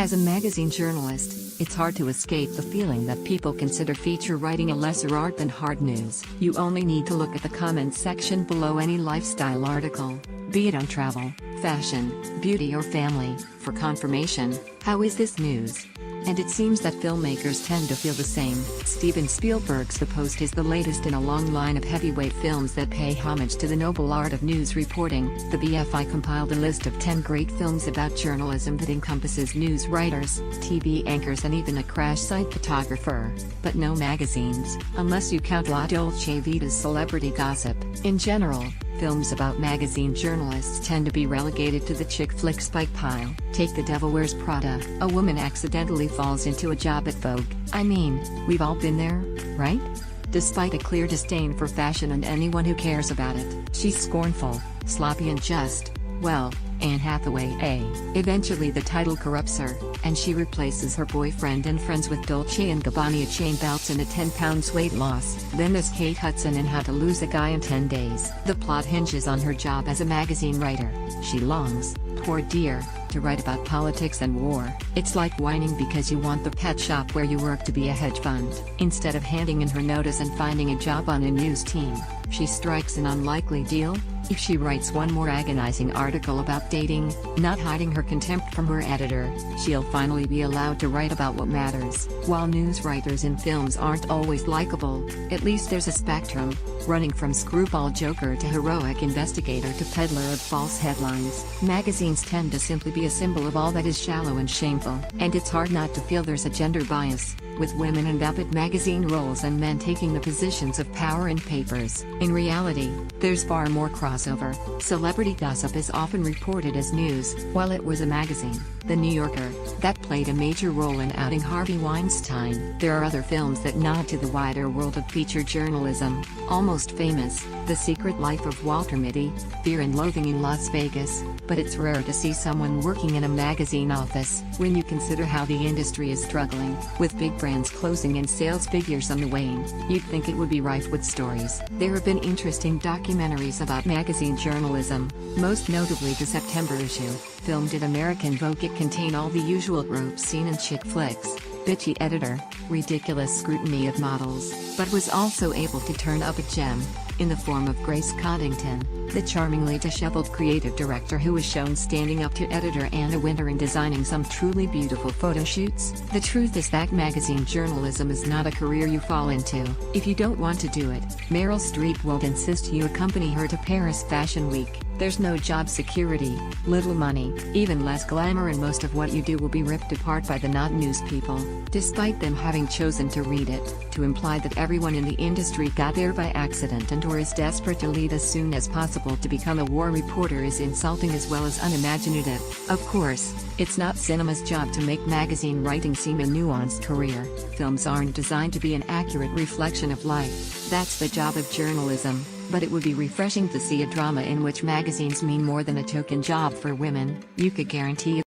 As a magazine journalist, it's hard to escape the feeling that people consider feature writing a lesser art than hard news. You only need to look at the comments section below any lifestyle article, be it on travel, fashion, beauty or family, for confirmation. How is this news? And it seems that filmmakers tend to feel the same. Steven Spielberg's The Post is the latest in a long line of heavyweight films that pay homage to the noble art of news reporting. The BFI compiled a list of 10 great films about journalism that encompasses news writers, TV anchors and even a crash site photographer. But no magazines, unless you count La Dolce Vita's celebrity gossip. In general, films about magazine journalists tend to be relegated to the chick flick spike pile. Take The Devil Wears Prada. A woman accidentally falls into a job at Vogue. I mean, we've all been there, right? Despite a clear disdain for fashion and anyone who cares about it, she's scornful, sloppy and just, well, Anne Hathaway. Eventually the title corrupts her, and she replaces her boyfriend and friends with Dolce & Gabbana chain belts and a 10 pounds weight loss. Then there's Kate Hudson in How to Lose a Guy in 10 Days. The plot hinges on her job as a magazine writer. She longs, poor dear, to write about politics and war. It's like whining because you want the pet shop where you work to be a hedge fund. Instead of handing in her notice and finding a job on a news team, she strikes an unlikely deal. If she writes one more agonizing article about dating, not hiding her contempt from her editor, she'll finally be allowed to write about what matters. While news writers in films aren't always likable, at least there's a spectrum, running from screwball joker to heroic investigator to peddler of false headlines. Magazines tend to simply be a symbol of all that is shallow and shameful. And it's hard not to feel there's a gender bias, with women in vapid magazine roles and men taking the positions of power in papers. In reality, there's far more crossover. Celebrity gossip is often reported as news, while it was a magazine, The New Yorker, that played a major role in outing Harvey Weinstein. There are other films that nod to the wider world of feature journalism. Almost Famous, The Secret Life of Walter Mitty, Fear and Loathing in Las Vegas, but it's rare to see someone working in a magazine office. When you consider how the industry is struggling, with big brands closing and sales figures on the wane, you'd think it would be rife with stories. There have been interesting documentaries about magazine journalism, most notably the September issue, filmed at American Vogue. It contained all the usual tropes seen in chick flicks: bitchy editor, ridiculous scrutiny of models, but was also able to turn up a gem, in the form of Grace Coddington, the charmingly disheveled creative director who was shown standing up to editor Anna Wintour and designing some truly beautiful photo shoots. The truth is that magazine journalism is not a career you fall into. If you don't want to do it, Meryl Streep won't insist you accompany her to Paris Fashion Week. There's no job security, little money, even less glamour, and most of what you do will be ripped apart by the not news people, despite them having chosen to read it. To imply that everyone in the industry got there by accident and or is desperate to leave as soon as possible to become a war reporter is insulting as well as unimaginative. Of course, it's not cinema's job to make magazine writing seem a nuanced career. Films aren't designed to be an accurate reflection of life. That's the job of journalism. But it would be refreshing to see a drama in which magazines mean more than a token job for women. You could guarantee